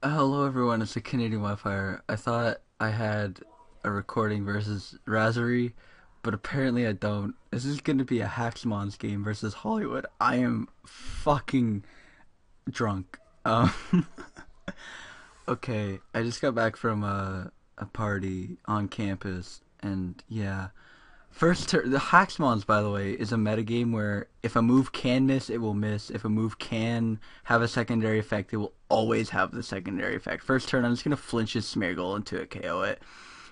Hello everyone, it's the Canadian Wildfire. I thought I had a recording versus Razorry, but apparently I don't. This is gonna be a Haxmons game versus Hollywood. I am fucking drunk. Okay, I just got back from a party on campus, and yeah. The Haxmons, by the way, is a metagame where if a move can miss, it will miss. If a move can have a secondary effect, it will always have the secondary effect. First turn, I'm just gonna flinch his Smeargle into a KO it.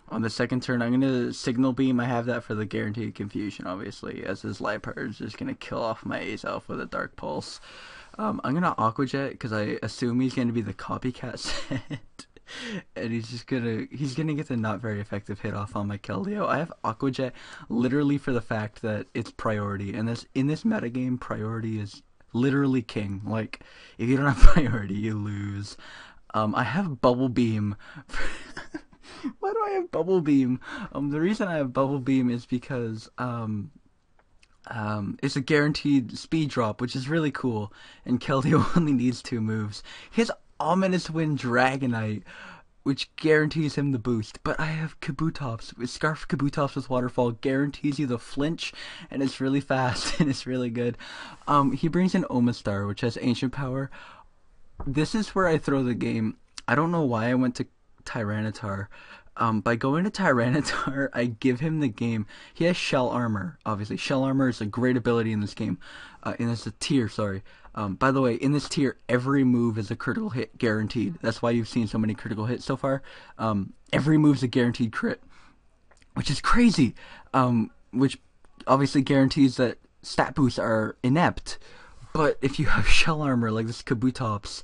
On the second turn, I'm gonna Signal Beam. I have that for the guaranteed confusion, obviously, as his Liepard is just gonna kill off my Ace Elf with a Dark Pulse. I'm gonna Aqua Jet because I assume he's gonna be the copycat set. And he's gonna get the not very effective hit off on my Keldeo. I have Aqua Jet literally for the fact that it's priority, and this in this metagame, priority is literally king. Like if you don't have priority, you lose. I have Bubble Beam. Why do I have Bubble Beam? The reason I have Bubble Beam is because it's a guaranteed speed drop, which is really cool. And Keldeo only needs two moves. His Ominous Wind Dragonite, which guarantees him the boost. But I have Kabutops. With Scarf Kabutops with Waterfall guarantees you the flinch, and it's really fast and it's really good. He brings in Omastar, which has Ancient Power. This is where I throw the game. I don't know why I went to Tyranitar. By going to Tyranitar, I give him the game. He has Shell Armor, obviously. Shell Armor is a great ability in this game. In this tier, sorry. By the way, in this tier, every move is a critical hit guaranteed. That's why you've seen so many critical hits so far. Every move's a guaranteed crit, which is crazy. Which obviously guarantees that stat boosts are inept. But if you have Shell Armor like this Kabutops,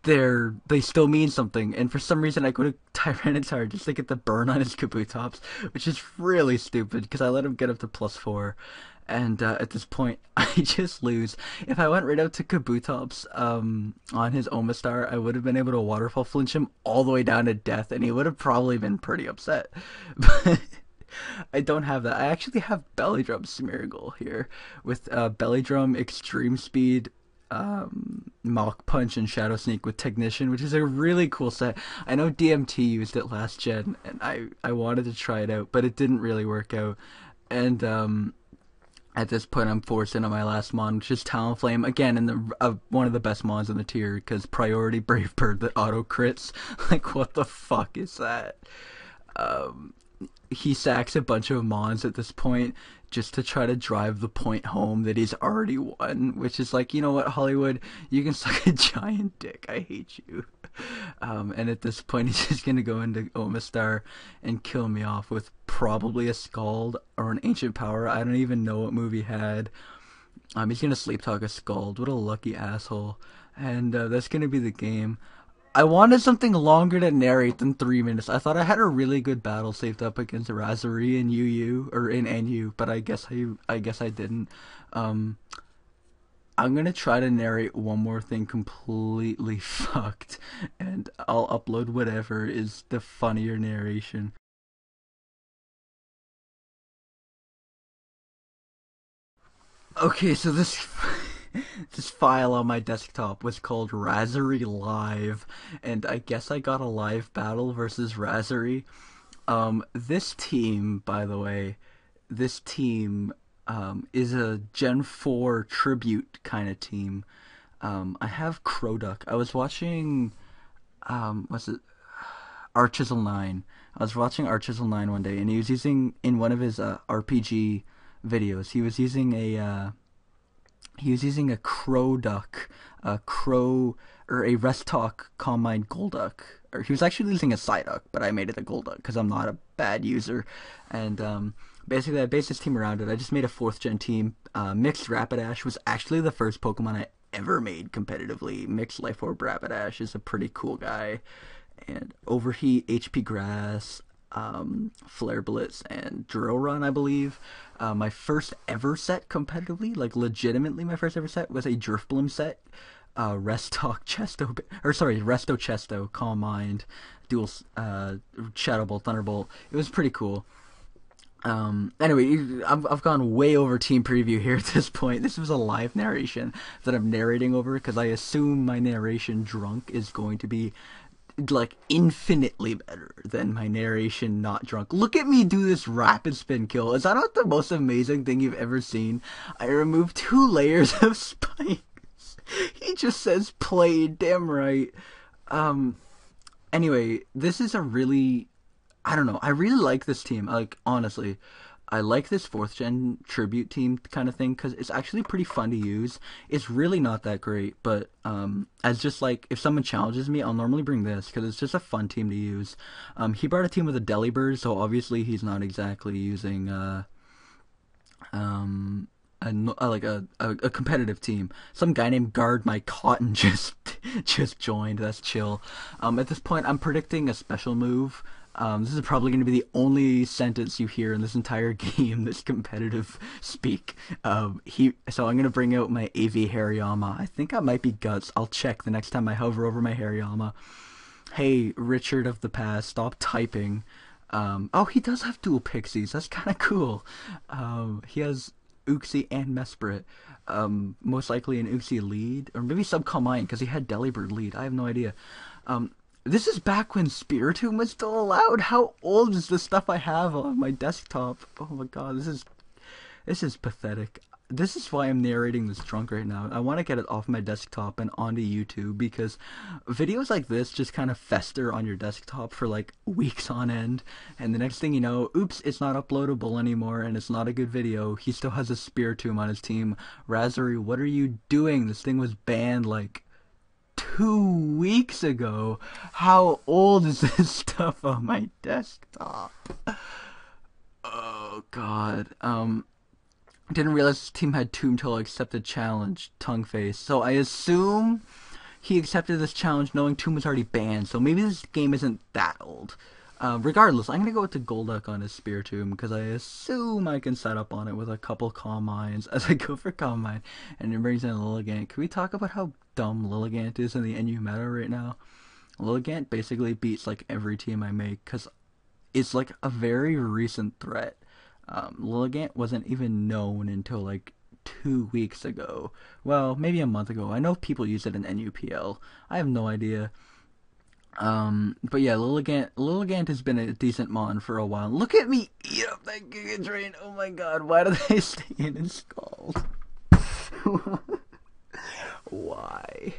they still mean something. And for some reason, I go to Tyranitar just to get the burn on his Kabutops, which is really stupid because I let him get up to +4. And at this point, I just lose. If I went right out to Kabutops on his Omastar, I would have been able to Waterfall flinch him all the way down to death, and he would have probably been pretty upset. But I don't have that. I actually have Belly Drum Smeargle here with Belly Drum, Extreme Speed, Mach Punch, and Shadow Sneak with Technician, which is a really cool set. I know DMT used it last gen, and I wanted to try it out, but it didn't really work out. And at this point, I'm forced into my last mon, which is Talonflame. Again, in the one of the best mons in the tier, because Priority Brave Bird that auto crits. Like, what the fuck is that? Um, he sacks a bunch of mons at this point just to try to drive the point home that he's already won, which is like, you know what, Hollywood, you can suck a giant dick. I hate you. And at this point, he's just gonna go into Omastar and kill me off with probably a Scald or an Ancient Power. I don't even know what move he had. He's gonna Sleep Talk a Scald. What a lucky asshole. And that's gonna be the game. I wanted something longer to narrate than 3 minutes. I thought I had a really good battle saved up against Razori and UU or in NU, but I guess I didn't. Um, I'm gonna try to narrate one more thing completely fucked, and I'll upload whatever is the funnier narration. Okay, so this this file on my desktop was called Razori Live, and I guess I got a live battle versus Razori. This team, by the way, this team is a Gen 4 tribute kind of team. I have Croduck. I was watching, what's it, Archisel 9. I was watching Archisel 9 one day, and he was using, in one of his RPG videos, he was using a crow duck, a crow, or a rest talk combined golduck. Or he was actually using a Psyduck, but I made it a golduck because I'm not a bad user. And basically, I based this team around it. I just made a fourth gen team. Mixed Rapidash was actually the first Pokemon I ever made competitively. Mixed Life Orb Rapidash is a pretty cool guy. And Overheat, HP Grass, Flare Blitz, and Drill Run, I believe. My first ever set competitively, like legitimately my first ever set, was a Drifblim set. Restock Chesto, or sorry, Resto Chesto, Calm Mind, Dual Shadow Bolt, Thunderbolt. It was pretty cool. Anyway, I've gone way over team preview here at this point. This was a live narration that I'm narrating over because I assume my narration drunk is going to be like infinitely better than my narration not drunk. Look at me do this rapid spin kill. Is that not the most amazing thing you've ever seen? I removed 2 layers of spikes. He just says played, damn right. Um, anyway, this is a really, I don't know. I really like this team. Like, honestly, I like this 4th gen tribute team kind of thing because it's actually pretty fun to use. It's really not that great, but as just like if someone challenges me, I'll normally bring this because it's just a fun team to use. He brought a team with a Delibird, so obviously he's not exactly using like a competitive team. Some guy named Guard My Cotton just joined. That's chill. At this point, I'm predicting a special move. This is probably going to be the only sentence you hear in this entire game, this competitive speak. So I'm going to bring out my AV Hariyama. I think I might be Guts. I'll check the next time I hover over my Hariyama. Hey, Richard of the past, stop typing. Oh, he does have dual pixies. That's kind of cool. He has Uxie and Mesprit. Most likely an Uxie lead, or maybe Subcom Iron, because he had Delibird lead. I have no idea. This is back when Spiritomb was still allowed. How old is the stuff I have on my desktop? Oh my god, this is pathetic. This is why I'm narrating this drunk right now. I want to get it off my desktop and onto YouTube because videos like this just kind of fester on your desktop for like weeks on end, and the next thing you know, oops, it's not uploadable anymore and it's not a good video. He still has a Spiritomb on his team. Razori, what are you doing? This thing was banned like 2 weeks ago. How old is this stuff on my desktop? Oh god. Didn't realize his team had Tomb till I accepted challenge. Tongue face. So I assume he accepted this challenge knowing Tomb was already banned. So maybe this game isn't that old. Regardless, I'm gonna go with the Golduck on his Spiritomb because I assume I can set up on it with a couple Calm Minds as I go for Calm Mind, and it brings in Lilligant. Can we talk about how dumb Lilligant is in the NU meta right now? Lilligant basically beats like every team I make because it's like a very recent threat. Lilligant wasn't even known until like 2 weeks ago. Well, maybe a month ago. I know people use it in NUPL. I have no idea. But yeah, Lilligant has been a decent mon for a while. Look at me eat up that Giga Drain. Oh my god, why do they stay in Scald? Why?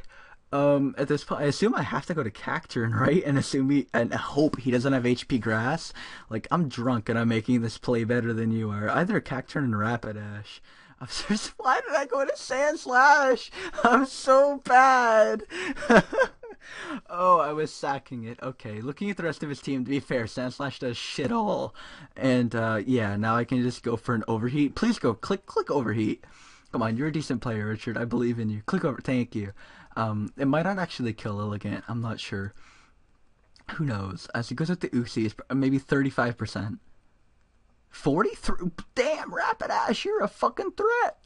At this point, I assume I have to go to Cacturn, right? And hope he doesn't have HP Grass. Like, I'm drunk and I'm making this play better than you are. Either Cacturn and Rapidash. I'm serious, why did I go to Sand Slash? I'm so bad. Oh, I was sacking it. Okay, looking at the rest of his team, to be fair, Sandslash does shit all. And, yeah, now I can just go for an overheat. Please go, click overheat. Come on, you're a decent player, Richard. I believe in you. Click over, thank you. It might not actually kill Lilligant. I'm not sure. Who knows? As he goes up to Uxie, it's maybe 35%. 43? Damn, Rapidash, you're a fucking threat.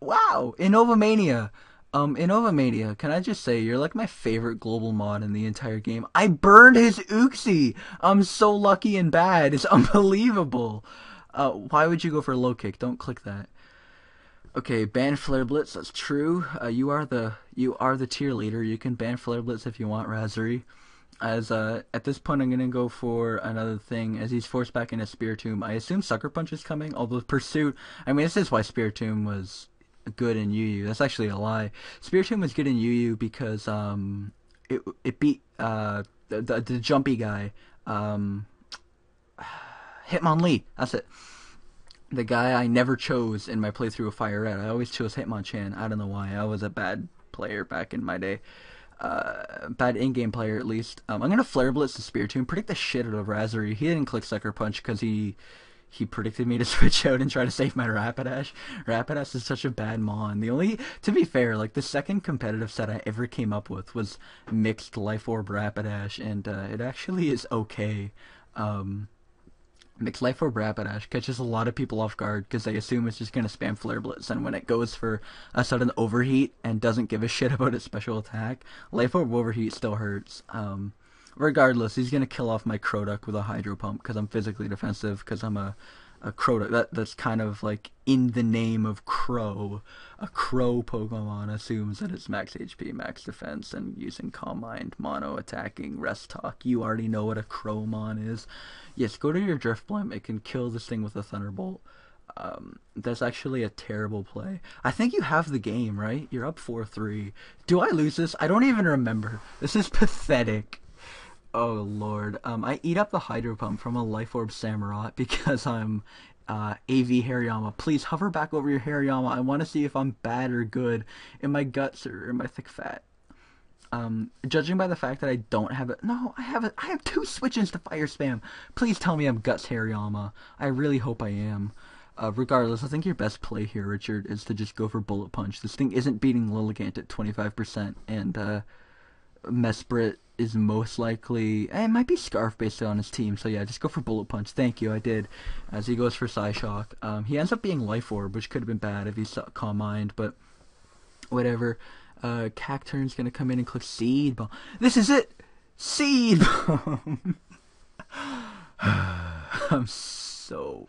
Wow, Innovamania. Innovamania, can I just say, you're like my favorite global mod in the entire game. I burned his Uxie! I'm so lucky and bad. It's unbelievable. Why would you go for a low kick? Don't click that. Okay, ban Flare Blitz, that's true. You are the tier leader. You can ban Flare Blitz if you want, Razori. As at this point I'm gonna go for another thing as he's forced back into Spiritomb. I assume Sucker Punch is coming, although Pursuit, I mean, this is why Spiritomb was good in UU. That's actually a lie. Spiritomb was good in UU because it beat the jumpy guy, Hitmonlee. That's it. The guy I never chose in my playthrough of Fire Red. I always chose Hitmonchan. I don't know why. I was a bad player back in my day. Bad in-game player at least. I'm gonna Flare Blitz the Spiritomb, predict the shit out of Razori. He didn't click Sucker Punch because he predicted me to switch out and try to save my Rapidash. Rapidash is such a bad mon. To be fair, like the second competitive set I ever came up with was mixed Life Orb Rapidash, and it actually is okay. Mixed Life Orb Rapidash catches a lot of people off guard because they assume it's just going to spam Flare Blitz, and when it goes for a sudden overheat and doesn't give a shit about its special attack, Life Orb overheat still hurts. Regardless, he's gonna kill off my Croduck with a Hydro Pump because I'm physically defensive because I'm a Croduck. That's kind of like in the name of Crow. A Crow Pokemon assumes that it's max HP, max defense, and using Calm Mind, mono attacking, Rest Talk. You already know what a Crowmon is. Yes, go to your Drifblim. It can kill this thing with a Thunderbolt. That's actually a terrible play. I think you have the game, right? You're up 4-3. Do I lose this? I don't even remember. This is pathetic. Oh lord. I eat up the Hydro Pump from a Life Orb Samurott because I'm AV Hariyama. Please hover back over your Hariyama. I want to see if I'm bad or good in my guts or in my thick fat. Judging by the fact that I don't have it. No, I have 2 switches to fire spam. Please tell me I'm Guts Hariyama. I really hope I am. Regardless, I think your best play here, Richard, is to just go for Bullet Punch. This thing isn't beating Lilligant at 25%, and Mesprit is most likely... it might be Scarf based on his team, so yeah, just go for Bullet Punch. Thank you, I did. As he goes for Psyshock. He ends up being Life Orb, which could have been bad if he saw Calm Mind, but whatever. Cacturn's gonna come in and click Seed Bomb. This is it! Seed Bomb! I'm so...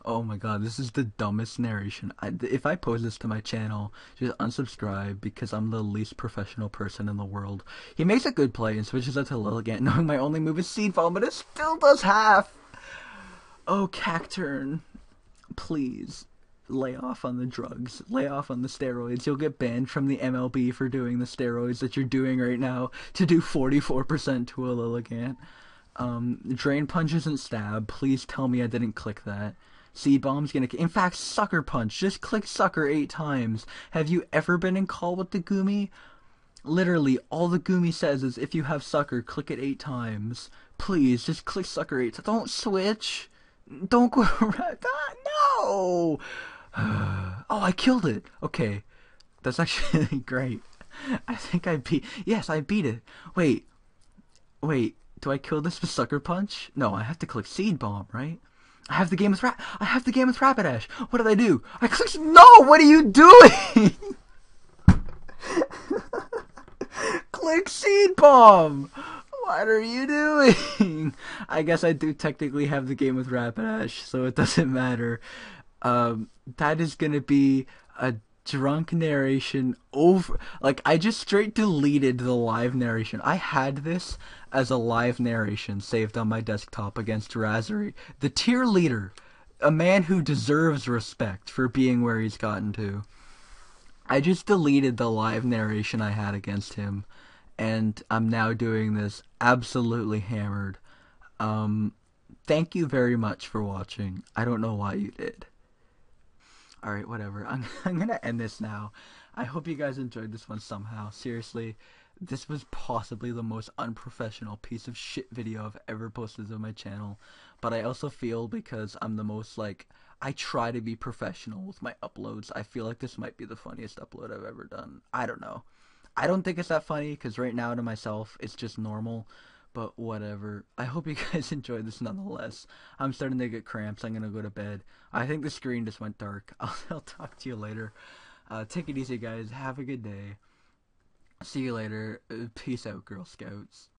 oh my god, this is the dumbest narration. If I post this to my channel, just unsubscribe because I'm the least professional person in the world. He makes a good play and switches out to Lilligant, knowing my only move is Seed Bomb, but it still does half! Oh, Cacturn. Please. Lay off on the drugs. Lay off on the steroids. You'll get banned from the MLB for doing the steroids that you're doing right now to do 44% to a Lilligant. Drain Punch isn't stab. Please tell me I didn't click that. Seed Bomb's gonna... in fact, Sucker Punch. Just click Sucker 8 times. Have you ever been in call with the Goomy? Literally, all the Goomy says is if you have Sucker, click it 8 times. Please, just click Sucker 8 times. Don't switch. Don't go around. God, no! Oh, I killed it. Okay. That's actually great. I think I beat... yes, I beat it. Wait. Do I kill this with Sucker Punch? No, I have to click Seed Bomb, right? I have the game with Rapidash. What did I do? I clicked... no! What are you doing? Click Seed Bomb! What are you doing? I guess I do technically have the game with Rapidash, so it doesn't matter. That is gonna be a drunk narration over... like, I just straight deleted the live narration. I had this as a live narration saved on my desktop against Razzery, the tier leader, a man who deserves respect for being where he's gotten to. I just deleted the live narration I had against him, and I'm now doing this absolutely hammered. Thank you very much for watching. I don't know why you did. Alright, whatever. I'm gonna end this now. I hope you guys enjoyed this one somehow. Seriously, this was possibly the most unprofessional piece of shit video I've ever posted on my channel. But I also feel because I'm the most, like, I try to be professional with my uploads. I feel like this might be the funniest upload I've ever done. I don't know. I don't think it's that funny because right now to myself, it's just normal. But whatever. I hope you guys enjoyed this nonetheless. I'm starting to get cramps. I'm going to go to bed. I think the screen just went dark. I'll talk to you later. Take it easy, guys. Have a good day. See you later. Peace out, Girl Scouts.